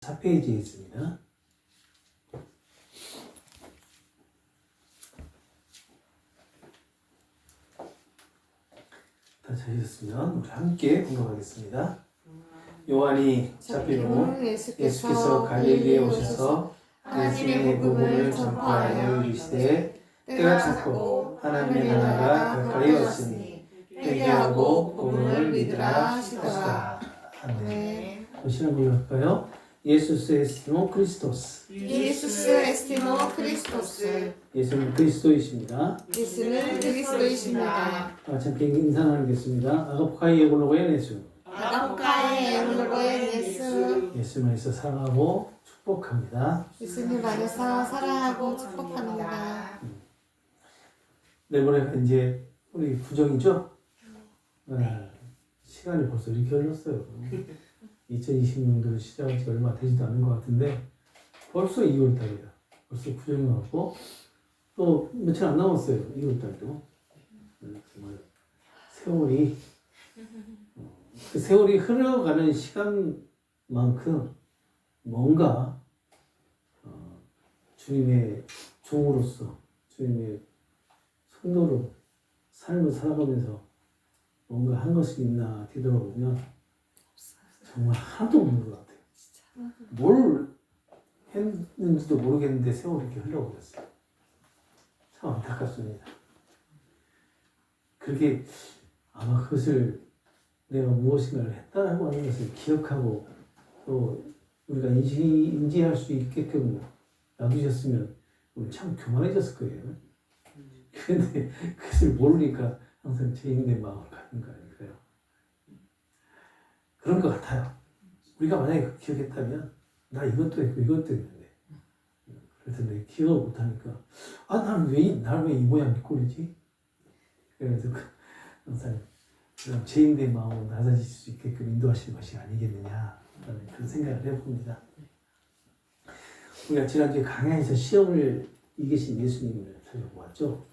4페이지에 있습니다. 다 찾으셨으면 우리 함께 공독하겠습니다. 요한이 잡히고 예수께서 갈릴리에 오셔서 하나님의 복음을 전파하여 이르시되 때가 찼고 하나님의 나라가 가까이 왔으니 회개하고 복음을 믿으라 하시더라. 아멘. 신앙 고백할까요? 예수스 에스티모 크리스토스. 예수스 에스티모 크리스토스. 예수는 그리스도이십니다. 예수는 그리스도이십니다. 함께 인사 나누겠습니다. 아가포카이 에골로고의 예수. 아가포카이 에골로고의 예수. 예수 안에서 사랑하고 축복합니다. 예수님 안에서 사랑하고 축복합니다. 네, 이번에 이제 우리 구정이죠? 네. 시간이 벌써 이렇게 흘렀어요. 2020년도 시작한 지 얼마 되지도 않은 것 같은데 벌써 2월달이야. 벌써 구정이 왔고 또 며칠 안 남았어요. 2월달도. 정말 세월이 그 세월이 흘러가는 시간만큼 뭔가 주님의 종으로서 주님의 성도로 삶을 살아가면서 뭔가 한 것이 있나 뒤돌아보면 정말 하나도 없는 것 같아요. 뭘 했는지도 모르겠는데 세월이 이렇게 흘러버렸어요. 참 안타깝습니다. 그렇게 아마 그것을 내가 무엇인가를 했다라고 하는 것을 기억하고 또 우리가 인지할 수 있게끔 놔두셨으면 우리 참 교만해졌을 거예요. 그런데 그것을 모르니까 항상 죄인된 마음을 갖는 거 아닐까요? 그런 것 같아요. 우리가 만약에 기억했다면 나 이것도 했고 이것도 했는데 그래서 내가 기억을 못하니까 나는 왜 이 모양 이 꼴이지? 그래서 항상 그런 죄인된 마음으로 낮아질 수 있게끔 인도하시는 것이 아니겠느냐 라는 그런 생각을 해봅니다. 우리가 지난주에 강야에서 시험을 이기신 예수님을 살펴보았죠.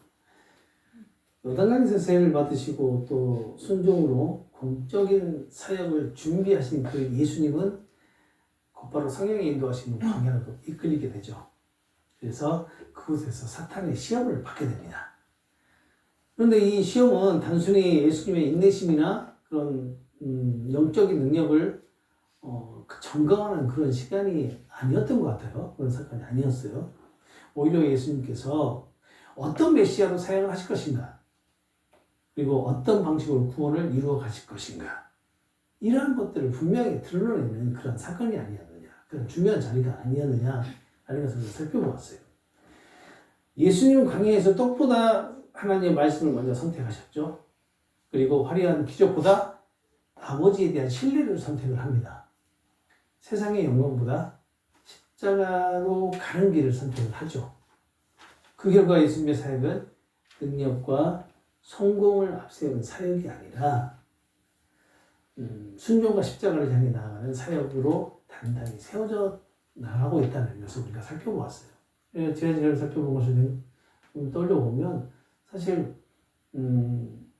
요단강에서 세례를 받으시고 또 순종으로 공적인 사역을 준비하신 그 예수님은 곧바로 성령의 인도하심으로 광야로 이끌리게 되죠. 그래서 그곳에서 사탄의 시험을 받게 됩니다. 그런데 이 시험은 단순히 예수님의 인내심이나 그런 영적인 능력을 점검하는 그런 시간이 아니었던 것 같아요. 그런 사건이 아니었어요. 오히려 예수님께서 어떤 메시아로 사역을 하실 것인가, 그리고 어떤 방식으로 구원을 이루어 가실 것인가, 이러한 것들을 분명히 드러내는 그런 사건이 아니었느냐, 그런 중요한 자리가 아니었느냐 라는 것을 살펴보았어요. 예수님은 광야에서 떡보다 하나님의 말씀을 먼저 선택하셨죠. 그리고 화려한 기적보다 아버지에 대한 신뢰를 선택을 합니다. 세상의 영광보다 십자가로 가는 길을 선택을 하죠. 그 결과 예수님의 사역은 능력과 성공을 앞세우는 사역이 아니라 순종과 십자가를 향해 나아가는 사역으로 단단히 세워져 나가고 있다는 것을 우리가 살펴보았어요. 지난주에 살펴본 것을 좀 떠올려보면 사실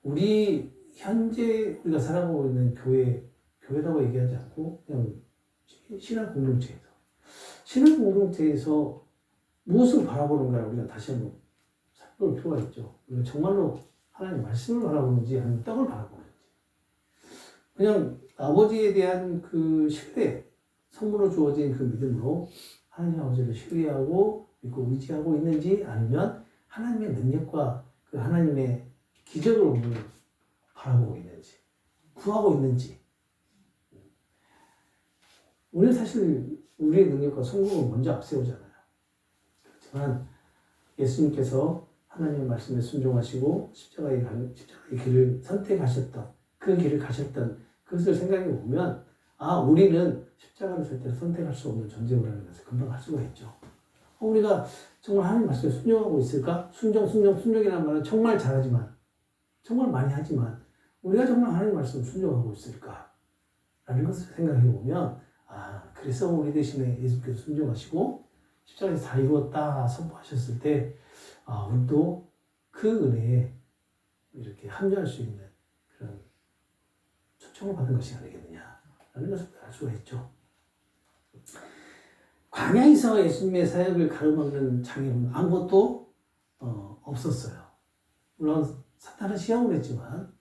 우리 현재 우리가 살아가고 있는 교회라고 얘기하지 않고 그냥 신앙 공동체에서 무엇을 바라보는가를 우리가 다시 한번 살펴볼 필요가 있죠. 우리가 정말로 하나님 말씀을 바라보는지 아니면 떡을 바라보는지, 그냥 아버지에 대한 그 신뢰, 선물로 주어진 그 믿음으로 하나님 아버지를 신뢰하고 믿고 의지하고 있는지, 아니면 하나님의 능력과 그 하나님의 기적을 우리는 바라보고 있는지, 구하고 있는지. 우리는 사실 우리의 능력과 성공을 먼저 앞세우잖아요. 그렇지만 예수님께서 하나님의 말씀에 순종하시고 십자가의 길을 선택하셨던, 그 길을 가셨던 그것을 생각해 보면 우리는 십자가를 절대 선택할 수 없는 존재라는 것을 금방 알 수가 있죠. 우리가 정말 하나님 말씀에 순종하고 있을까? 순종이라는 말은 정말 잘하지만, 정말 많이 하지만 우리가 정말 하나님 말씀을 순종하고 있을까? 라는 것을 생각해 보면 그래서 우리 대신에 예수께서 순종하시고 십자가에서 다 이루었다 선포하셨을 때 우리도 그 은혜에 이렇게 합류할 수 있는 그런 초청을 받은 것이 아니겠느냐라는 것을 알 수가 있죠. 광야에서 예수님의 사역을 가로막는 장애는 아무것도 없었어요. 물론 사탄은 시험을 했지만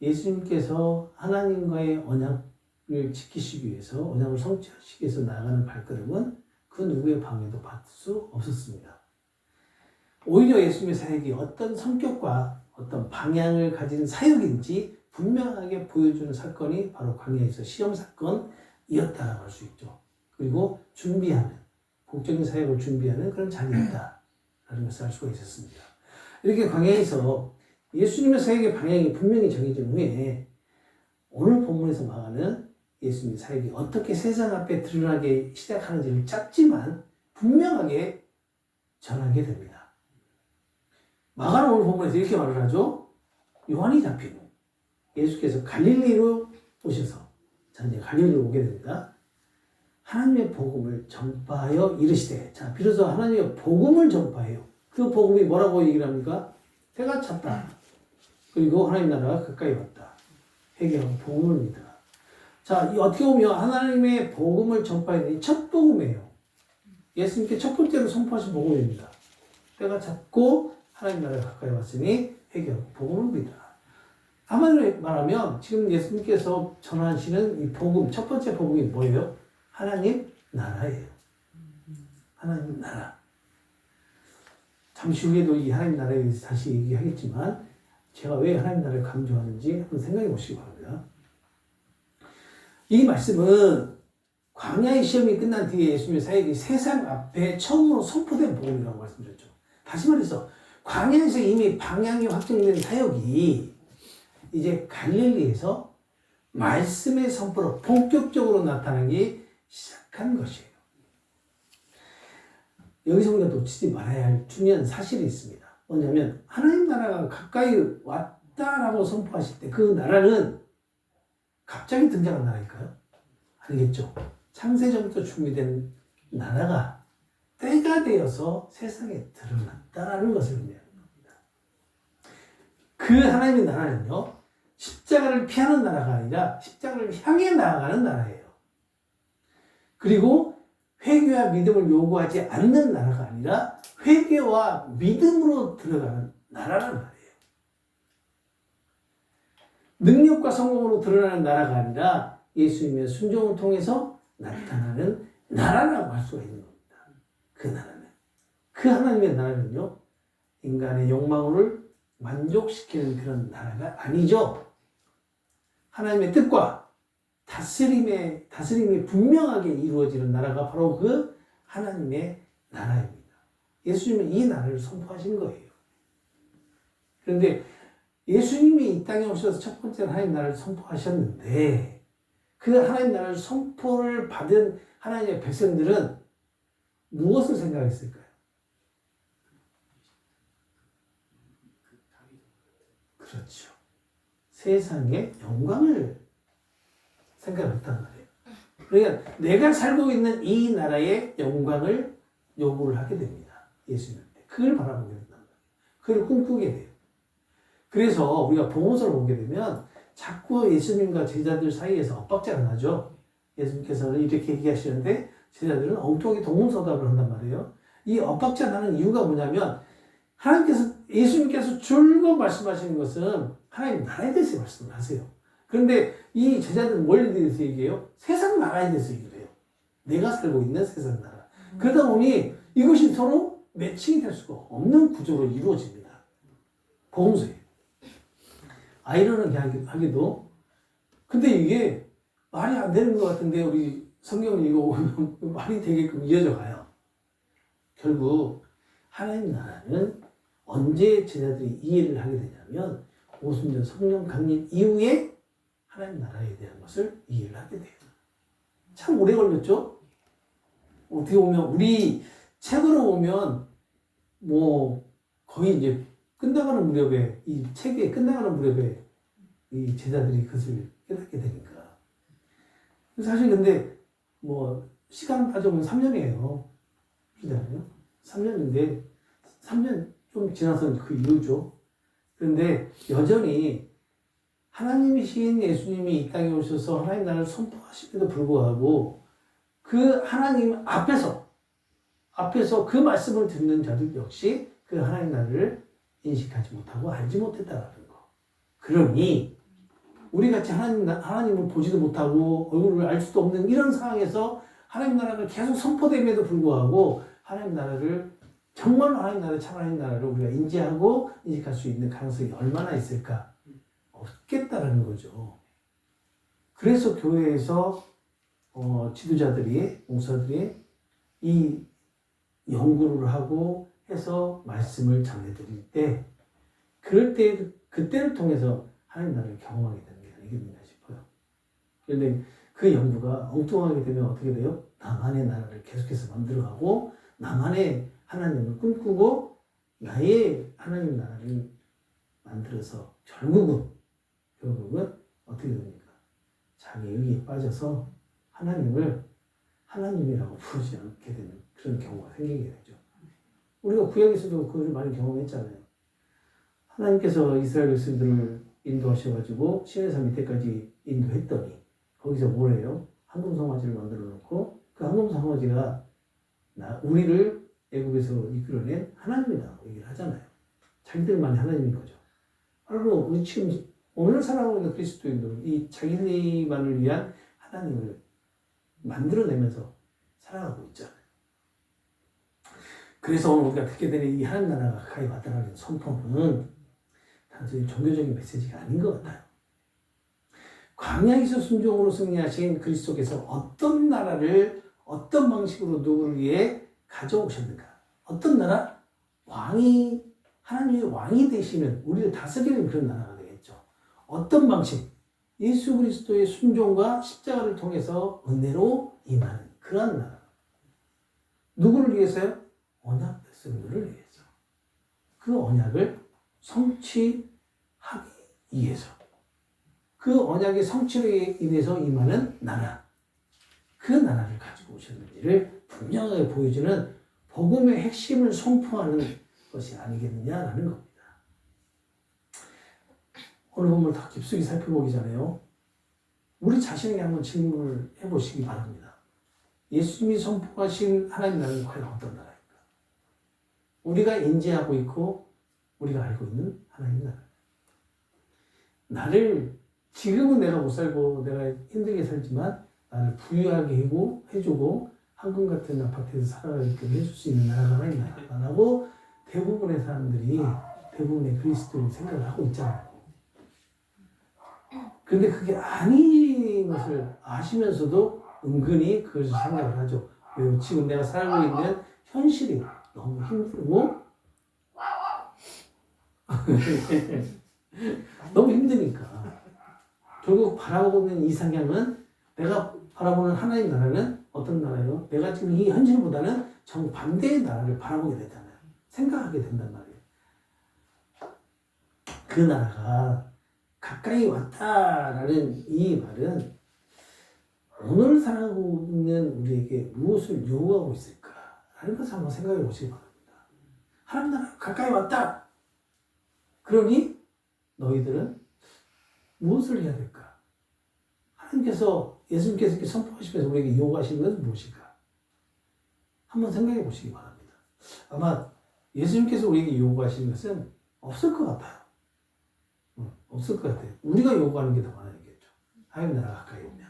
예수님께서 하나님과의 언약을 지키시기 위해서, 언약을 성취하시기 위해서 나아가는 발걸음은 그 누구의 방해도 받을 수 없었습니다. 오히려 예수님의 사역이 어떤 성격과 어떤 방향을 가진 사역인지 분명하게 보여주는 사건이 바로 광야에서 시험 사건이었다라고 할 수 있죠. 그리고 준비하는, 복적인 사역을 준비하는 그런 자리였다라는 것을 알 수가 있었습니다. 이렇게 광야에서 예수님의 사역의 방향이 분명히 정해진 후에 오늘 본문에서 말하는 예수님의 사역이 어떻게 세상 앞에 드러나기 시작하는지를 짧지만 분명하게 전하게 됩니다. 마가는 오늘 본문에서 이렇게 말을 하죠. 요한이 잡힌 후 예수께서 갈릴리로 오셔서, 자 이제 갈릴리로 오게 됩니다. 하나님의 복음을 전파하여 이르시되, 자 비로소 하나님의 복음을 전파해요. 그 복음이 뭐라고 얘기를 합니까? 때가 찼다. 그리고 하나님 나라가 가까이 왔다. 회개하고 복음을 믿어라. 자, 어떻게 보면 하나님의 복음을 전파하는 첫 복음이에요. 예수님께 첫 번째로 선포하신 복음입니다. 때가 찼고 하나님 나라가 가까이 왔으니 회개하고 복음을 믿어라. 한마디로 말하면 지금 예수님께서 전하시는 이 복음, 첫 번째 복음이 뭐예요? 하나님 나라예요. 하나님 나라. 잠시 후에도 이 하나님 나라에 대해서 다시 얘기하겠지만 제가 왜 하나님 나라를 강조하는지 한번 생각해 보시기 바랍니다. 이 말씀은 광야의 시험이 끝난 뒤에 예수님의 사역이 세상 앞에 처음으로 선포된 복음이라고 말씀드렸죠. 다시 말해서 광야에서 이미 방향이 확정된 사역이 이제 갈릴리에서 말씀의 선포로 본격적으로 나타나기 시작한 것이에요. 여기서 우리가 놓치지 말아야 할 중요한 사실이 있습니다. 뭐냐면 하나님 나라가 가까이 왔다라고 선포하실 때 그 나라는 갑자기 등장한 나라일까요? 아니겠죠. 창세전부터 준비된 나라가 때가 되어서 세상에 드러났다라는 것을 의미하는 겁니다. 그 하나님의 나라는요, 십자가를 피하는 나라가 아니라 십자가를 향해 나아가는 나라예요. 그리고 회개와 믿음을 요구하지 않는 나라가 아니라 회개와 믿음으로 들어가는 나라란 말이에요. 능력과 성공으로 드러나는 나라가 아니라 예수님의 순종을 통해서 나타나는 나라라고 할 수가 있는 겁니다. 그 나라는. 그 하나님의 나라는요, 인간의 욕망을 만족시키는 그런 나라가 아니죠. 하나님의 뜻과 다스림이 분명하게 이루어지는 나라가 바로 그 하나님의 나라입니다. 예수님은 이 나라를 선포하신 거예요. 그런데 예수님이 이 땅에 오셔서 첫 번째 하나님 나라를 선포하셨는데 그 하나님 나라를 선포를 받은 하나님의 백성들은 무엇을 생각했을까요? 그렇죠. 세상의 영광을 생각했단 말이에요. 그러니까 내가 살고 있는 이 나라의 영광을 요구를 하게 됩니다. 예수님한테. 그걸 바라보게 된단 말이에요. 그걸 꿈꾸게 돼요. 그래서 우리가 복음서를 보게 되면 자꾸 예수님과 제자들 사이에서 엇박자가 나죠. 예수님께서는 이렇게 얘기하시는데 제자들은 엉뚱하게 동문서답을 한단 말이에요. 이 엇박자 나는 이유가 뭐냐면 예수님께서 줄곧 말씀하시는 것은 하나님 나라에 대해서 말씀을 하세요. 그런데 이 제자들은 뭘 대해서 얘기해요? 세상 나라에 대해서 얘기를 해요. 내가 살고 있는 세상 나라. 그러다 보니 이것이 서로 매칭이 될 수가 없는 구조로 이루어집니다. 복음서예요. 아이러니하게도 근데 이게 말이 안 되는 것 같은데 우리 성경을 읽어보면 말이 되게끔 이어져 가요. 결국 하나님 나라는 언제 제자들이 이해를 하게 되냐면 오순절 성령 강림 이후에 하나님 나라에 대한 것을 이해를 하게 돼요. 참 오래 걸렸죠? 어떻게 보면 우리 책으로 보면 뭐 거의 이제 끝나가는 무렵에 이 책이 끝나가는 무렵에 이 제자들이 그것을 깨닫게 되니까 사실 근데 뭐 시간 따져보면 3년이에요. 기다려요. 3년인데 3년 좀 지나서 그 이후죠. 그런데 여전히 하나님이신 예수님이 이 땅에 오셔서 하나님 나라를 선포하심에도 불구하고 그 하나님 앞에서 앞에서 그 말씀을 듣는 자들 역시 그 하나님 나라를 인식하지 못하고 알지 못했다라는 거. 그러니 우리 같이 하나님을 보지도 못하고 얼굴을 알 수도 없는 이런 상황에서 하나님 나라가 계속 선포됨에도 불구하고 하나님 나라를 정말로 하나님 나라, 참 하나님 나라를 우리가 인지하고 인식할 수 있는 가능성이 얼마나 있을까? 없겠다라는 거죠. 그래서 교회에서 지도자들이, 목사들이 이 연구를 하고 해서 말씀을 전해드릴 때, 그럴 때, 그때를 통해서 하나님 나라를 경험하게 되는 게 아니겠느냐 싶어요. 그런데 그 연구가 엉뚱하게 되면 어떻게 돼요? 나만의 나라를 계속해서 만들어가고, 나만의 하나님을 꿈꾸고, 나의 하나님 나라를 만들어서 결국은 어떻게 됩니까? 자기 의기에 빠져서 하나님이라고 부르지 않게 되는 그런 경우가 생기게 되죠. 우리가 구약에서도 그걸 많이 경험했잖아요. 하나님께서 이스라엘 백성들을 인도하셔가지고 시내산 밑에까지 인도했더니 거기서 뭐래요? 한금성화지를 만들어 놓고 그 한금성화지가 우리를 애국에서 이끌어낸 하나님이라고 얘기를 하잖아요. 자기들만이 하나님인 거죠. 바로 우리 지금 오늘 살아가고 있는 그리스도인들은 이 자기들만을 위한 하나님을 만들어내면서 살아가고 있잖아요. 그래서 오늘 우리가 듣게 되는 이 하나님 나라가 가까이 왔다는 선포는 단순히 종교적인 메시지가 아닌 것 같아요. 광야에서 순종으로 승리하신 그리스도께서 어떤 나라를 어떤 방식으로 누구를 위해 가져오셨는가? 어떤 나라? 하나님의 왕이 되시는, 우리를 다스리는 그런 나라가 되겠죠. 어떤 방식? 예수 그리스도의 순종과 십자가를 통해서 은혜로 임하는 그런 나라. 누구를 위해서요? 언약 백성들을 위해서. 그 언약을 성취하기 위해서. 그 언약의 성취로 인해서 임하는 나라. 그 나라를 가지고 오셨는지를 분명하게 보여주는 복음의 핵심을 선포하는 것이 아니겠느냐라는 겁니다. 오늘 본문을 더 깊숙이 살펴보기 전에요. 우리 자신에게 한번 질문을 해보시기 바랍니다. 예수님이 선포하신 하나님 나라는 과연 어떤 나라입니까? 우리가 인지하고 있고 우리가 알고 있는 하나님 나라. 나를 지금은 내가 못 살고 내가 힘들게 살지만 나를 부유하게 해주고 황금 같은 아파트에서 살아가게끔 해줄 수 있는 나라가 하나님 나라라고 대부분의 사람들이 대부분의 그리스도인이 생각을 하고 있잖아요. 그런데 그게 아닌 것을 아시면서도 은근히 그것을 생각을 하죠. 왜요? 지금 내가 살고 있는 현실이 너무 힘들고 너무 힘드니까 결국 바라보고 있는 이상향은 내가 바라보는 하나님 나라는 어떤 나라예요? 내가 지금 이 현실보다는 정반대의 나라를 바라보게 되잖아요. 생각하게 된단 말이에요. 그 나라가 가까이 왔다라는 이 말은 오늘 살아가고 있는 우리에게 무엇을 요구하고 있을까라는 것을 한번 생각해 보시기 바랍니다. 하나님 나라가 가까이 왔다. 그러니 너희들은 무엇을 해야 될까? 예수님께서 이렇게 선포하시면서 우리에게 요구하시는 것은 무엇일까? 한번 생각해 보시기 바랍니다. 아마 예수님께서 우리에게 요구하시는 것은 없을 것 같아요. 없을 것 같아요. 우리가 요구하는 게 더 많겠죠. 하나님 나라 가까이 오면.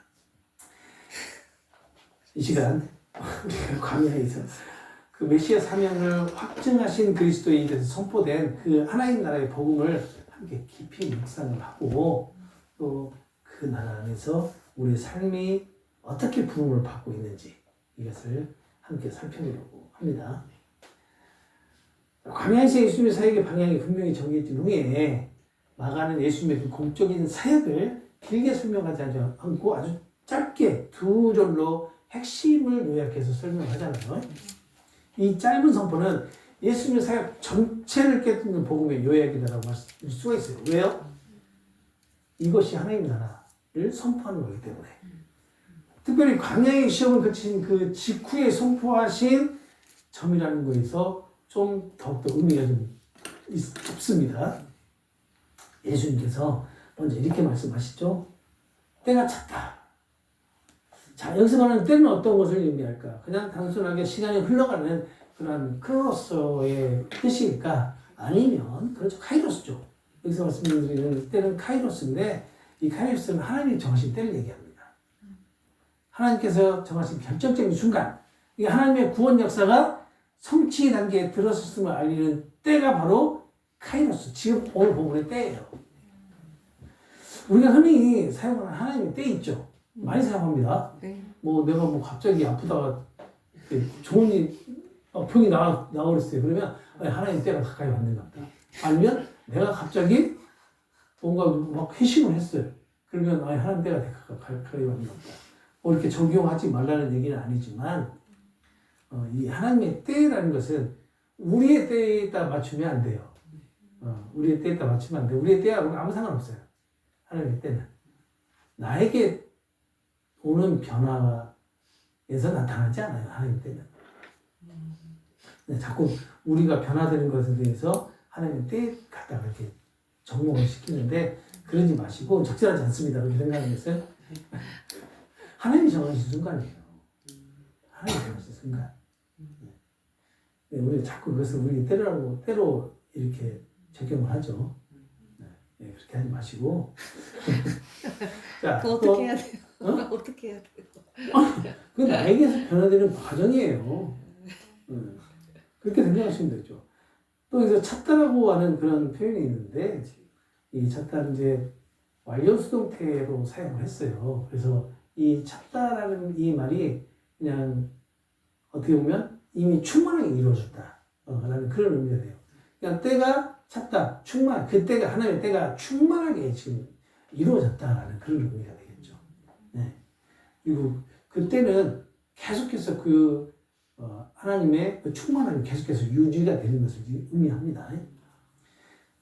이 시간 우리가 광야에서 그 메시아 사명을 확증하신 그리스도에 대해서 선포된 그 하나님 나라의 복음을 함께 깊이 묵상을 하고 또 그 나라 안에서 우리의 삶이 어떻게 부름을 받고 있는지 이것을 함께 살펴보려고 합니다. 광야에서 예수님의 사역의 방향이 분명히 정해진 후에 마가는 예수님의 그 공적인 사역을 길게 설명하지 않고 아주 짧게 두 절로 핵심을 요약해서 설명하잖아요. 이 짧은 선포는 예수님의 사역 전체를 깨닫는 복음의 요약이라고 할 수가 있어요. 왜요? 이것이 하나님 나라를 선포하는 거기 때문에. 특별히 광야의 시험을 거친 그 직후에 선포하신 점이라는 거에서 좀 더욱더 의미가 좀 깊습니다. 예수님께서 먼저 이렇게 말씀하시죠. 때가 찼다. 자, 여기서 말하는 때는 어떤 것을 의미할까? 그냥 단순하게 시간이 흘러가는 그런 크로노스의 뜻일까? 아니면, 그렇죠. 카이로스죠. 여기서 말씀드리는 때는 카이로스인데, 이 카이로스는 하나님이 정하신 때를 얘기합니다. 하나님께서 정하신 결정적인 순간, 이 하나님의 구원 역사가 성취 단계에 들어섰음을 알리는 때가 바로 카이로스, 지금 오늘 본문의 때예요. 우리가 흔히 사용하는 하나님의 때 있죠. 많이 사용합니다. 네. 뭐 내가 뭐 갑자기 아프다가 좋은 일, 병이 나와버렸어요. 그러면 하나님 때가 가까이 왔는 것 같다. 아니면 내가 갑자기 뭔가 막 회심을 했어요. 그러면 하나님 때가 가까이 왔는 것 같다. 이렇게 적용하지 말라는 얘기는 아니지만 이 하나님의 때라는 것은 우리의 때에다 맞추면 안 돼요. 우리의 때에다 맞추면 안 돼요. 우리의 때하고는 아무 상관없어요. 하나님의 때는. 나에게 오는 변화에서 나타나지 않아요. 하나님의 때는. 자꾸 우리가 변화되는 것에 대해서 하나님의 때에 갖다가 이렇게 접목을 시키는데 그러지 마시고 적절하지 않습니다. 그렇게 생각하는 것은 하나님이 정하신 순간이에요. 하나님이 정하신 순간. 우리 자꾸 그것을 우리 때로 이렇게 적용을 하죠. 네, 그렇게 하지 마시고. 자, 그 어떻게 해야 돼요? 어떻게 해야 돼요? 그 나에게서 변화되는 과정이에요. 그렇게 생각하시면 되죠. 또 여기서 찾다라고 하는 그런 표현이 있는데, 이 찾다는 이제 완료수동태로 사용을 했어요. 그래서 이 찾다라는 이 말이 그냥 어떻게 보면 이미 충만하게 이루어졌다. 라는 그런 의미가 돼요. 그냥 때가 찾다, 그 때가, 하나님의 때가 충만하게 지금 이루어졌다라는 그런 의미가 되겠죠. 네. 그리고 그때는 계속해서 하나님의 그 충만함이 계속해서 유지가 되는 것을 의미합니다.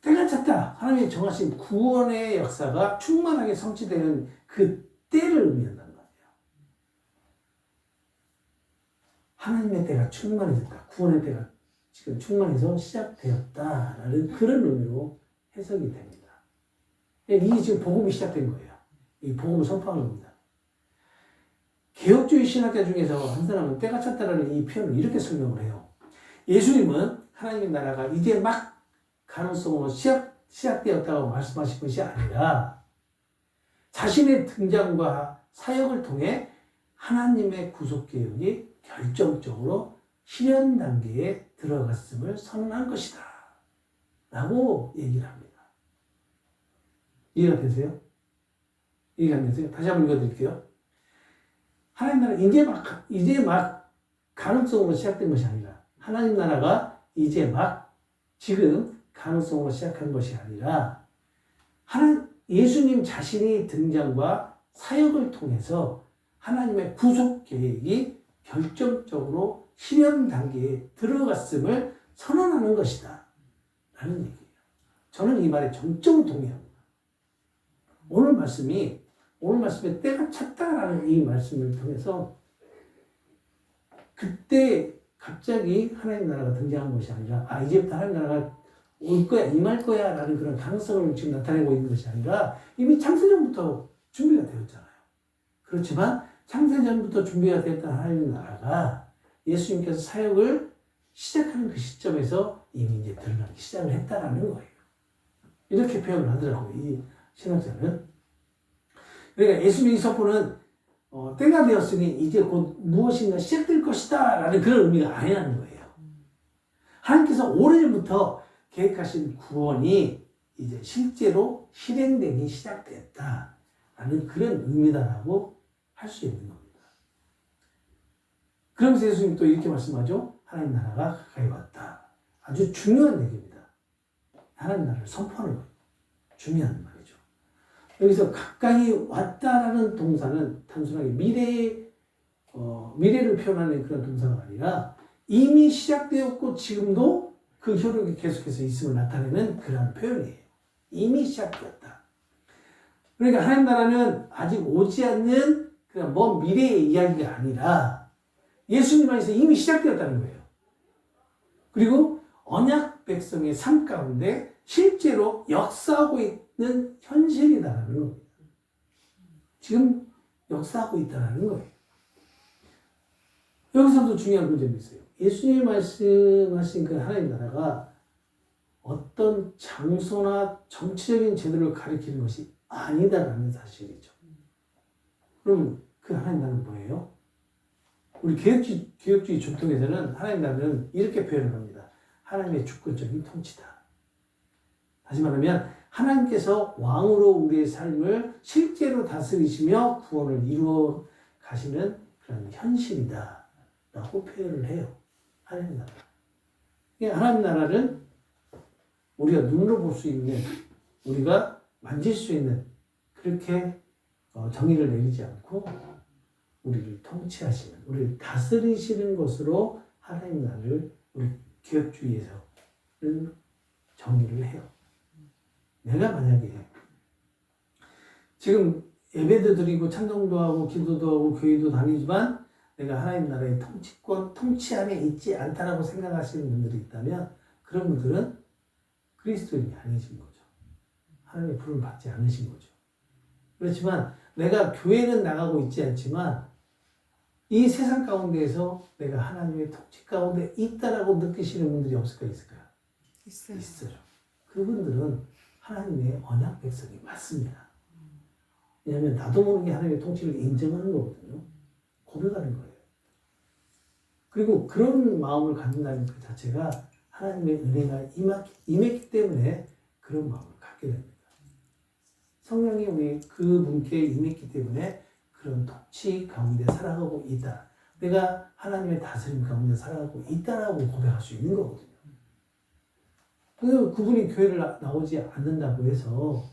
때가 찼다. 하나님이 정하신 구원의 역사가 충만하게 성취되는 그 때를 의미한다는 거예요. 하나님의 때가 충만해졌다. 구원의 때가 지금 충만해서 시작되었다라는 그런 의미로 해석이 됩니다. 이게 지금 복음이 시작된 거예요. 이 복음을 선포하는 겁니다. 개혁주의 신학자 중에서 한 사람은 때가 찼다라는 이 표현을 이렇게 설명을 해요. 예수님은 하나님의 나라가 이제 막 가능성으로 시작되었다고 말씀하신 것이 아니라 자신의 등장과 사역을 통해 하나님의 구속개혁이 결정적으로 실현 단계에 들어갔음을 선언한 것이다. 라고 얘기를 합니다. 이해가 되세요? 이해가 안 되세요? 다시 한번 읽어드릴게요. 하나님 나라가 이제 막 가능성으로 시작된 것이 아니라 하나님 나라가 이제 막 지금 가능성으로 시작한 것이 아니라 예수님 자신의 등장과 사역을 통해서 하나님의 구속 계획이 결정적으로 실현 단계에 들어갔음을 선언하는 것이다. 라는 얘기예요. 저는 이 말에 전적으로 동의합니다. 오늘 말씀에 때가 찼다라는 이 말씀을 통해서 그때 갑자기 하나님 나라가 등장한 것이 아니라 이제부터 하나님 나라가 올 거야, 임할 거야 라는 그런 가능성을 지금 나타내고 있는 것이 아니라 이미 창세전부터 준비가 되었잖아요. 그렇지만 창세전부터 준비가 되었던 하나님 나라가 예수님께서 사역을 시작하는 그 시점에서 이미 이제 드러나기 시작을 했다라는 거예요. 이렇게 표현을 하더라고요. 이 신학자는. 그러니까 예수님의 선포는 때가 되었으니 이제 곧 무엇인가 시작될 것이다 라는 그런 의미가 아니라는 거예요. 하나님께서 오래전부터 계획하신 구원이 이제 실제로 실행되기 시작됐다 라는 그런 의미다라고 할 수 있는 겁니다. 그러면서 예수님 또 이렇게 말씀하죠. 하나님 나라가 가까이 왔다. 아주 중요한 얘기입니다. 하나님 나라를 선포하는 거예요. 중요한 말이죠. 여기서 가까이 왔다라는 동사는 단순하게 미래를 표현하는 그런 동사가 아니라 이미 시작되었고 지금도 그 효력이 계속해서 있음을 나타내는 그런 표현이에요. 이미 시작되었다. 그러니까 하나님 나라는 아직 오지 않는 그냥 먼 미래의 이야기가 아니라 예수님 안에서 이미 시작되었다는 거예요. 그리고 언약 백성의 삶 가운데 실제로 역사하고 있는 현실이다라는 겁니다. 지금 역사하고 있다는 거예요. 여기서도 중요한 문제가 있어요. 예수님이 말씀하신 그 하나님 나라가 어떤 장소나 정치적인 제도를 가리키는 것이 아니다라는 사실이죠. 그럼 그 하나님 나라는 뭐예요? 우리 개혁주의 전통에서는 하나님 나라는 이렇게 표현을 합니다. 하나님의 주권적인 통치다. 다시 말하면 하나님께서 왕으로 우리의 삶을 실제로 다스리시며 구원을 이루어 가시는 그런 현실이다 라고 표현을 해요. 하나님 나라. 하나님 나라는 우리가 눈으로 볼 수 있는, 우리가 만질 수 있는, 그렇게 정의를 내리지 않고 우리를 통치하시는, 우리를 다스리시는 것으로 하나님 나라를 우리 개혁주의에서는 정의를 해요. 내가 만약에 지금 예배도 드리고 찬송도 하고 기도도 하고 교회도 다니지만 내가 하나님 나라의 통치 안에 있지 않다라고 생각하시는 분들이 있다면 그런 분들은 그리스도인이 아니신 거죠. 하나님의 부름을 받지 않으신 거죠. 그렇지만 내가 교회는 나가고 있지 않지만 이 세상 가운데에서 내가 하나님의 통치 가운데 있다라고 느끼시는 분들이 없을까 있을까요? 있어요. 있어요. 그분들은 하나님의 언약 백성이 맞습니다. 왜냐하면 나도 모르게 하나님의 통치를 인정하는 거거든요. 고백하는 거예요. 그리고 그런 마음을 갖는다는 그 자체가 하나님의 은혜가 임했기 때문에 그런 마음을 갖게 됩니다. 성령이 우리 그분께 임했기 때문에 그런 통치 가운데 살아가고 있다. 내가 하나님의 다스림 가운데 살아가고 있다라고 고백할 수 있는 거거든요. 그분이 교회를 나오지 않는다고 해서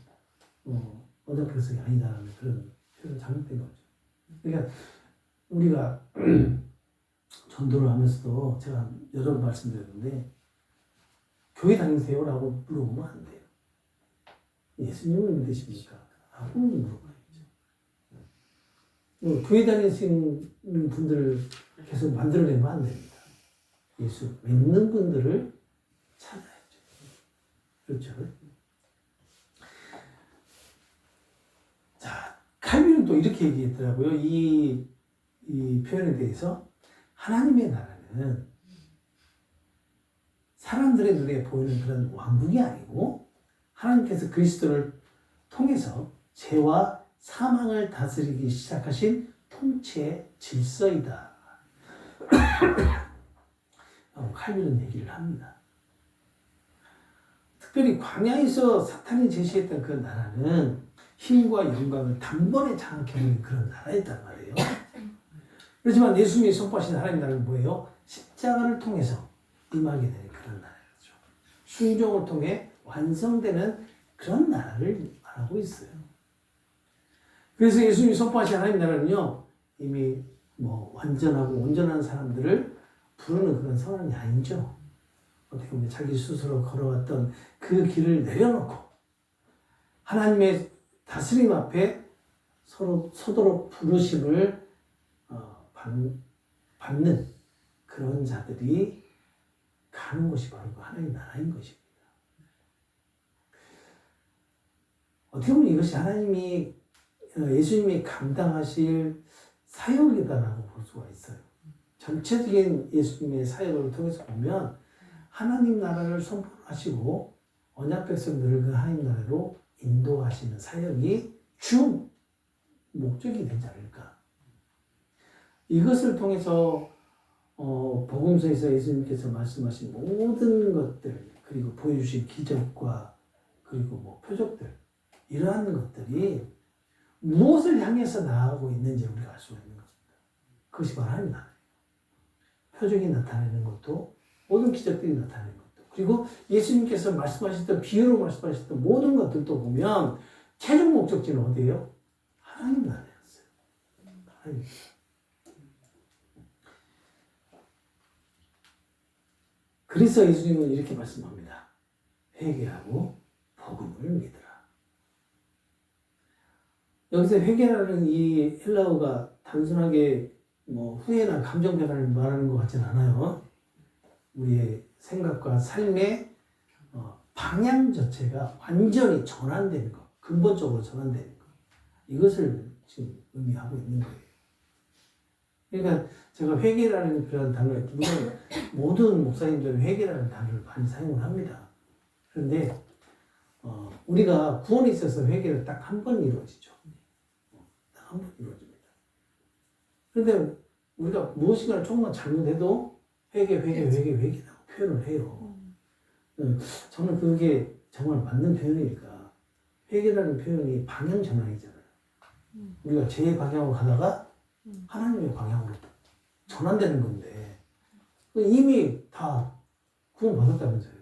언약 백성이 아니다라는 그런 표현을 잘못된 거죠. 그러니까 우리가 전도를 하면서도 제가 여러 번 말씀드렸는데 교회 다니세요라고 물어보면 안 돼요. 예수님을 믿으십니까? 라고 물어봐야죠. 교회 다니시는 분들을 계속 만들어내면 안 됩니다. 예수 믿는 분들을 찾아야죠. 그렇죠? 자, 칼빈은 또 이렇게 얘기했더라고요. 이 표현에 대해서 하나님의 나라는 사람들의 눈에 보이는 그런 왕국이 아니고 하나님께서 그리스도를 통해서 죄와 사망을 다스리기 시작하신 통치의 질서이다. 칼빈은 얘기를 합니다. 특별히 광야에서 사탄이 제시했던 그 나라는 힘과 영광을 단번에 장악해버린 그런 나라였단 말이에요. 그렇지만 예수님이 선포하신 하나님 나라는 뭐예요? 십자가를 통해서 임하게 되는 그런 나라죠. 순종을 통해 완성되는 그런 나라를 말하고 있어요. 그래서 예수님이 선포하신 하나님 나라는요, 이미 완전하고 온전한 사람들을 부르는 그런 상황이 아니죠. 어떻게 보면 자기 스스로 걸어왔던 그 길을 내려놓고 하나님의 다스림 앞에 서도록 부르심을 받는 그런 자들이 가는 것이 바로 그 하나님의 나라인 것입니다. 어떻게 보면 이것이 예수님이 감당하실 사역이다라고 볼 수가 있어요. 전체적인 예수님의 사역을 통해서 보면 하나님 나라를 선포하시고 언약 백성들을 그 하나님 나라로 인도하시는 사역이 주 목적이 되지 않을까. 이것을 통해서 복음서에서 예수님께서 말씀하신 모든 것들, 그리고 보여주신 기적과 그리고 표적들, 이러한 것들이 무엇을 향해서 나아가고 있는지 우리가 알 수가 있는 겁니다. 그것이 바로 하나님 나라예요. 표적이 나타내는 것도, 모든 기적들이 나타내는 것도, 그리고 예수님께서 말씀하셨던, 비유로 말씀하셨던 모든 것들도 보면 최종 목적지는 어디예요? 하나님 나라였어요. 하나님. 그래서 예수님은 이렇게 말씀합니다. 회개하고 복음을 믿으라. 여기서 회개라는 이 헬라어가 단순하게 후회나 감정 변화를 말하는 것 같지는 않아요. 우리의 생각과 삶의 방향 자체가 완전히 전환되는 것, 근본적으로 전환되는 것. 이것을 지금 의미하고 있는 거예요. 그러니까 제가 회개라는 그런 단어를, 물론 모든 목사님들은 회개라는 단어를 많이 사용을 합니다. 그런데 우리가 구원에 있어서 회개는 딱 한 번 이루어지죠. 딱 한 번 이루어집니다. 그런데 우리가 무엇인가를 조금만 잘못해도 회개라고 표현을 해요. 저는 그게 정말 맞는 표현이니까. 회개라는 표현이 방향 전환이잖아요. 우리가 제 방향으로 가다가 하나님의 방향으로 전환되는 건데 이미 다 구원받았다면서요.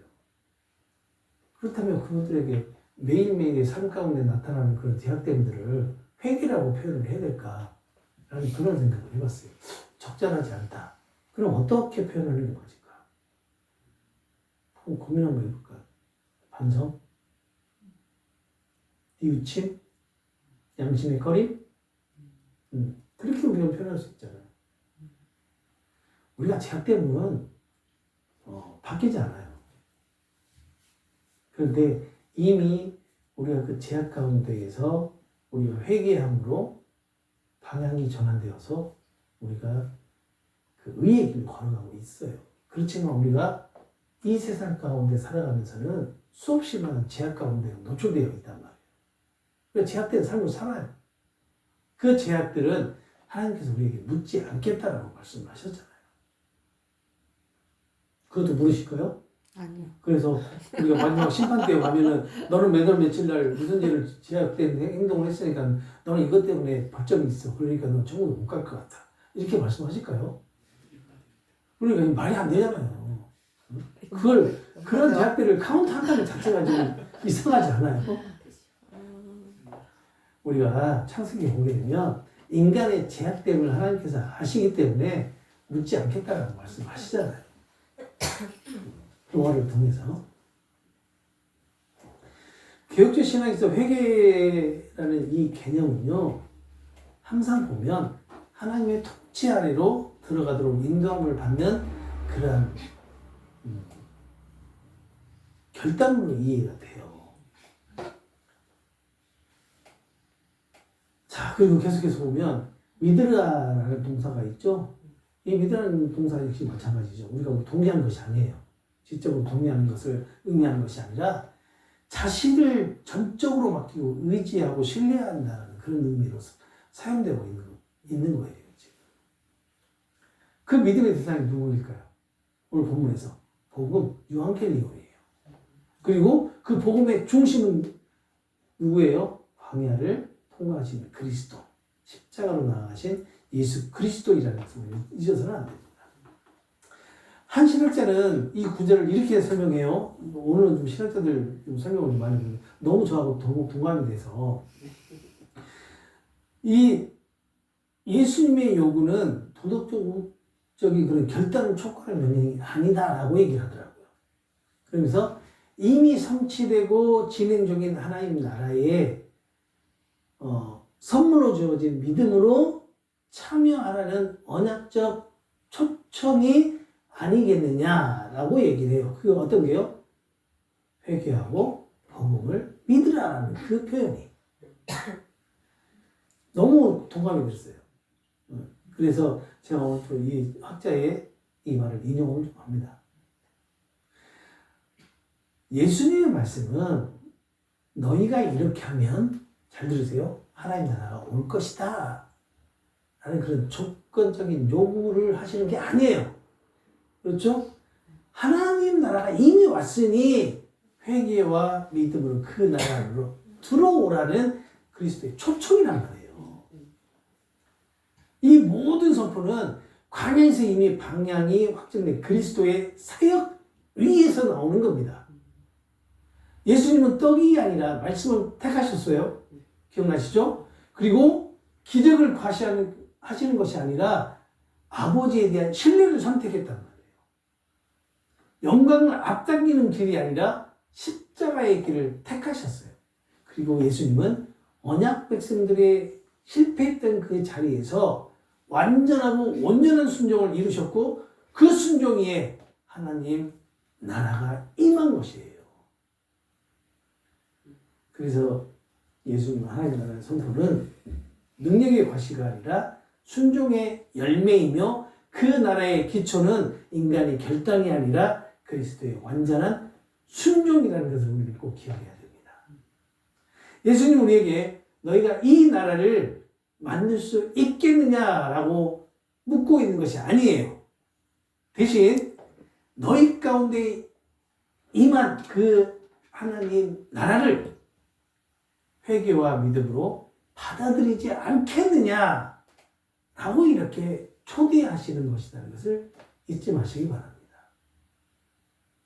그렇다면 그분들에게 매일매일의 삶 가운데 나타나는 그런 제약됨들을 회개라고 표현을 해야 될까라는 그런 생각을 해봤어요. 적절하지 않다. 그럼 어떻게 표현하는 게 맞을까? 한번 고민 한번 해볼까요? 반성? 뉘우침? 양심의 거림? 그렇게 우리가 표현할 수 있잖아요. 우리가 제약됨은 바뀌지 않아요. 그런데 이미 우리가 그 제약 가운데에서 우리가 회개함으로 방향이 전환되어서 우리가 그 의의 길을 걸어가고 있어요. 그렇지만 우리가 이 세상 가운데 살아가면서는 수없이 많은 제약 가운데 노출되어 있단 말이에요. 그래서 제약된 삶을 살아요. 그 제약들은 하나님께서 우리에게 묻지 않겠다라고 말씀하셨잖아요. 그것도 물으실까요? 아니요. 그래서 우리가 마지막 심판 때 가면은 너는 몇 월 며칠 날 무슨 죄를 제약된 행동을 했으니까 너는 이것 때문에 벌점이 있어. 그러니까 넌 천국에 못 갈 것 같아. 이렇게 말씀하실까요? 그러니까 말이 안 되잖아요. 그런 제약들을 카운트한다는 자체가 좀 이상하지 않아요? 우리가 창세기에 보게 되면 인간의 제약됨을 하나님께서 아시기 때문에 묻지 않겠다라고 말씀하시잖아요. 노아를 통해서. 개혁적 신학에서 회개라는 이 개념은요, 항상 보면 하나님의 통치 아래로 들어가도록 인도함을 받는 그러한 결단으로 이해가 돼요. 자, 그리고 계속해서 보면 믿으라라는 동사가 있죠. 이 믿으라는 동사 역시 마찬가지죠. 우리가 동의하는 것이 아니에요. 직접으로 동의하는 것을 의미하는 것이 아니라 자신을 전적으로 맡기고 의지하고 신뢰한다는 그런 의미로서 사용되고 있는 거예요. 지금. 그 믿음의 대상이 누구일까요? 오늘 본문에서 복음 유한켈리온이에요. 그리고 그 복음의 중심은 누구예요? 광야를 통과하신 그리스도, 십자가로 나아가신 예수 그리스도이라는 것을 잊어서는 안 됩니다. 한 신학자는 이 구절을 이렇게 설명해요. 오늘은 좀 신학자들 좀 설명을 좀 많이 해요. 너무 저하고 동감이 돼서 이 예수님의 요구는 도덕적인 그런 결단을 촉구하는 명령이 아니다라고 얘기를 하더라고요. 그러면서 이미 성취되고 진행 중인 하나님 나라에 선물로 주어진 믿음으로 참여하라는 언약적 초청이 아니겠느냐라고 얘기를 해요. 그게 어떤 게요? 회개하고 복음을 믿으라라는 그 표현이 너무 동감이 됐어요. 그래서 제가 오늘 또 이 학자의 이 말을 인용을 좀 합니다. 예수님의 말씀은 너희가 이렇게 하면 잘 들으세요. 하나님 나라가 올 것이다 라는 그런 조건적인 요구를 하시는 게 아니에요. 그렇죠? 하나님 나라가 이미 왔으니 회개와 믿음으로 그 나라로 들어오라는 그리스도의 초청이란 말이에요. 이 모든 선포는 광야에서 이미 방향이 확정된 그리스도의 사역 위에서 나오는 겁니다. 예수님은 떡이 아니라 말씀을 택하셨어요. 기억나시죠? 그리고 기적을 과시하시는 것이 아니라 아버지에 대한 신뢰를 선택했단 말이에요. 영광을 앞당기는 길이 아니라 십자가의 길을 택하셨어요. 그리고 예수님은 언약 백성들의 실패했던 그 자리에서 완전하고 온전한 순종을 이루셨고 그 순종 위에 하나님 나라가 임한 것이에요. 그래서 예수님 하나님 나라의 선포는 능력의 과시가 아니라 순종의 열매이며 그 나라의 기초는 인간의 결단이 아니라 그리스도의 완전한 순종이라는 것을 우리는 꼭 기억해야 됩니다. 예수님 우리에게 너희가 이 나라를 만들 수 있겠느냐라고 묻고 있는 것이 아니에요. 대신 너희 가운데 임한 그 하나님 나라를 회개와 믿음으로 받아들이지 않겠느냐라고 이렇게 초대하시는 것이라는 것을 잊지 마시기 바랍니다.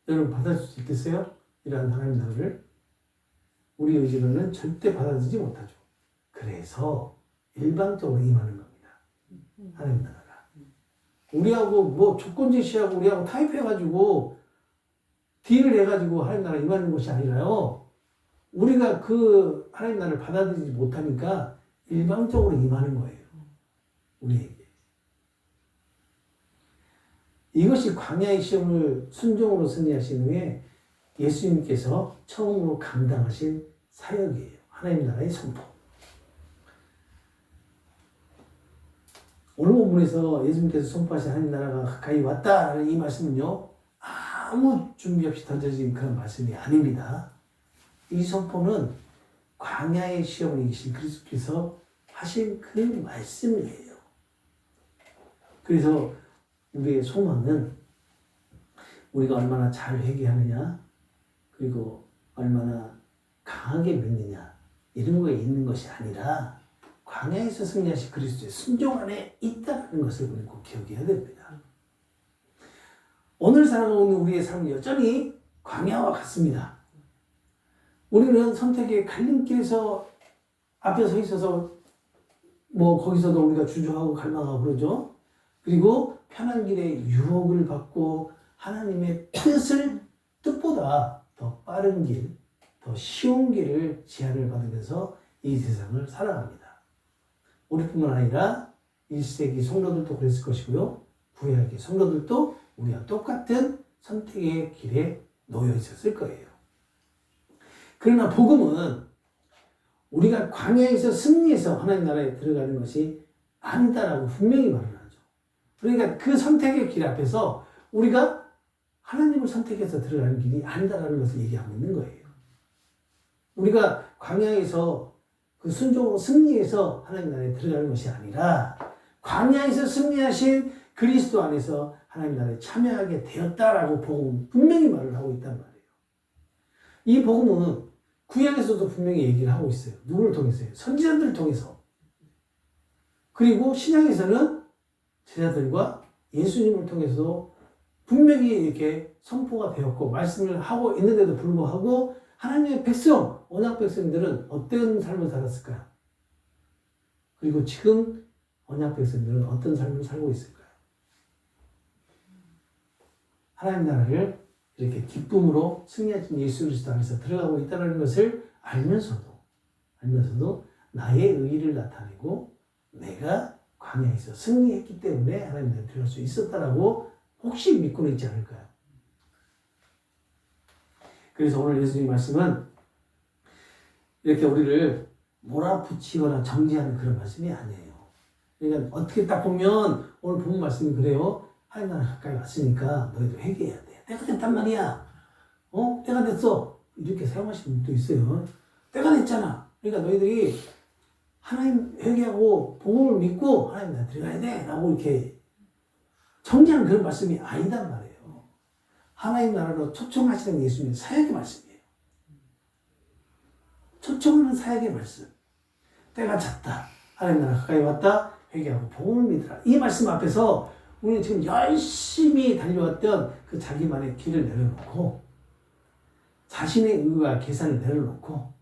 여러분 받아줄 수 있겠어요? 이러한 하나님 나라를? 우리 의지로는 절대 받아들이지 못하죠. 그래서 일방적으로 임하는 겁니다. 하나님 나라가. 우리하고 뭐 조건 제시하고 우리하고 타협해가지고 딜을 해가지고 하나님 나라 임하는 것이 아니라요. 우리가 그 하나님 나라를 받아들이지 못하니까 일방적으로 임하는 거예요. 우리에게. 이것이 광야의 시험을 순종으로 승리하신 후에 예수님께서 처음으로 감당하신 사역이에요. 하나님 나라의 선포. 오늘 본문에서 예수님께서 선포하신 하나님 나라가 가까이 왔다라는 이 말씀은요. 아무 준비 없이 던져진 그런 말씀이 아닙니다. 이 선포는 광야의 시험을 이기신 그리스도께서 하신 그 말씀이에요. 그래서 우리의 소망은 우리가 얼마나 잘 회개하느냐, 그리고 얼마나 강하게 믿느냐, 이런 거에 있는 것이 아니라 광야에서 승리하신 그리스도의 순종 안에 있다는 것을 우리는 꼭 기억해야 됩니다. 오늘 살아가고 있는 우리의 삶은 여전히 광야와 같습니다. 우리는 선택의 갈림길에서 앞에 서 있어서 뭐 거기서도 우리가 주저하고 갈망하고 그러죠. 그리고 편한 길에 유혹을 받고 하나님의 뜻보다 더 빠른 길, 더 쉬운 길을 제안을 받으면서 이 세상을 살아갑니다. 우리뿐만 아니라 1세기 성도들도 그랬을 것이고요. 구약의 성도들도 우리와 똑같은 선택의 길에 놓여 있었을 거예요. 그러나 복음은 우리가 광야에서 승리해서 하나님 나라에 들어가는 것이 아니다라고 분명히 말을 하죠. 그러니까 그 선택의 길 앞에서 우리가 하나님을 선택해서 들어가는 길이 아니다라는 것을 얘기하고 있는 거예요. 우리가 광야에서 그 순종으로 승리해서 하나님 나라에 들어가는 것이 아니라 광야에서 승리하신 그리스도 안에서 하나님 나라에 참여하게 되었다라고 복음은 분명히 말을 하고 있단 말이에요. 이 복음은 구약에서도 분명히 얘기를 하고 있어요. 누구를 통해서요? 선지자들을 통해서. 그리고 신약에서는 제자들과 예수님을 통해서도 분명히 이렇게 선포가 되었고 말씀을 하고 있는데도 불구하고 하나님의 백성, 언약 백성들은 어떤 삶을 살았을까요? 그리고 지금 언약 백성들은 어떤 삶을 살고 있을까요? 하나님 나라를 이렇게 기쁨으로 승리하신 예수 그리스도 안에서 들어가고 있다는 것을 알면서도 나의 의의를 나타내고 내가 광야에서 승리했기 때문에 하나님 나라에 들어갈 수 있었다라고 혹시 믿고는 있지 않을까요? 그래서 오늘 예수님 말씀은 이렇게 우리를 몰아붙이거나 정죄하는 그런 말씀이 아니에요. 그러니까 어떻게 딱 보면 오늘 본 말씀이 그래요. 하나님 나라 가까이 왔으니까 너희도 회개해야 돼. 때가 됐단 말이야. 때가 됐어. 이렇게 사용하시는 분도 있어요. 때가 됐잖아. 그러니까 너희들이 하나님 회개하고 복음을 믿고 하나님 나라 들어가야 돼. 라고 이렇게 정죄하는 그런 말씀이 아니단 말이에요. 하나님 나라로 초청하시는 예수님의 사역의 말씀이에요. 초청하는 사역의 말씀. 때가 찼다. 하나님 나라 가까이 왔다. 회개하고 복음을 믿으라. 이 말씀 앞에서 우리는 지금 열심히 달려왔던 그 자기만의 길을 내려놓고 자신의 의와 계산을 내려놓고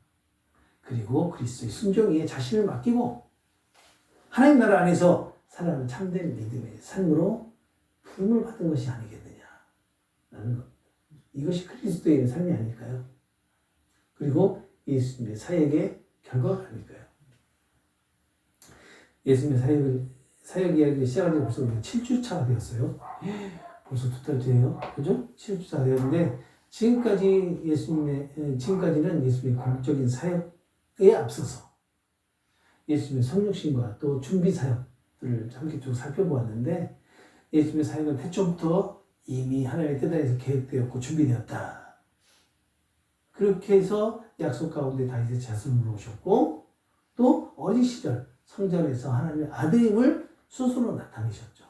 그리고 그리스도의 순종에 자신을 맡기고 하나님 나라 안에서 살아가는 참된 믿음의 삶으로 부름을 받은 것이 아니겠느냐라는 것. 이것이 그리스도의 삶이 아닐까요? 그리고 예수님의 사역의 결과가 아닐까요? 예수님의 사역 이야기를 시작한 지 벌써 7주차가 되었어요. 벌써 2달째예요. 그죠? 7주차가 되었는데 지금까지는 예수님의 공적인 사역에 앞서서 예수님의 성육신과 또 준비 사역, 것들을 함께 쭉 살펴보았는데 예수님의 사역은 태초부터 이미 하나님의 뜻 안에서 계획되었고 준비되었다. 그렇게 해서 약속 가운데 다윗의 자손으로 오셨고 또 어린 시절 성전에서 하나님의 아들임을 스스로 나타내셨죠.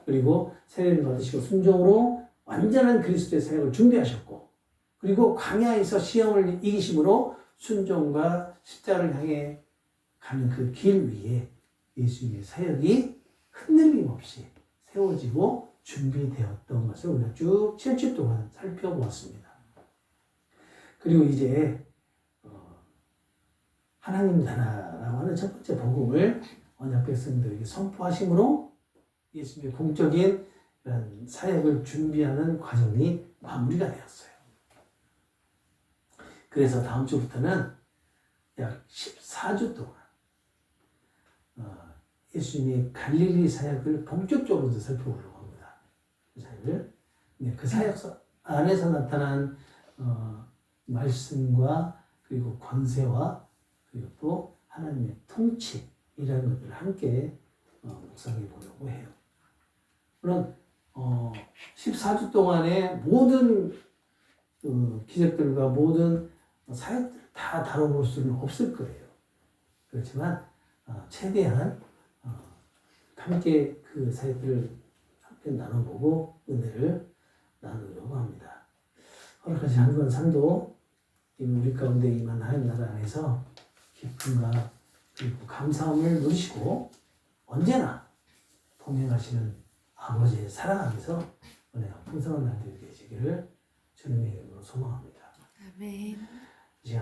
그리고 세례를 받으시고 순종으로 완전한 그리스도의 사역을 준비하셨고 그리고 광야에서 시험을 이기심으로 순종과 십자가를 향해 가는 그 길 위에 예수님의 사역이 흔들림 없이 세워지고 준비되었던 것을 우리가 쭉 7주 동안 살펴보았습니다. 그리고 이제 하나님 나라라고 하는 첫 번째 복음을 언약 백성들에게 선포하심으로 예수님의 공적인 이런 사역을 준비하는 과정이 마무리가 되었어요. 그래서 다음 주부터는 약 14주 동안 예수님의 갈릴리 사역을 본격적으로 살펴보려고 합니다. 그 사역을. 그 사역 안에서 나타난 말씀과 그리고 권세와 그리고 또 하나님의 통치이라는 것들을 함께 묵상해 보려고 해요. 물론 14주 동안의 모든 기적들과 모든 사역들을 다 다뤄볼 수는 없을 거예요. 그렇지만 최대한 함께 그 사역들을 함께 나눠보고 은혜를 나누려고 합니다. 허락하신 한주간 삶도 우리 가운데 임한 하나님 나라 안에서 기쁨과 그리고 감사함을 누리시고 언제나 동행하시는 아버지의 사랑 안에서 은혜와 풍성한 날들이 되시기를 주님의 이름으로 소망합니다. 아멘. 이제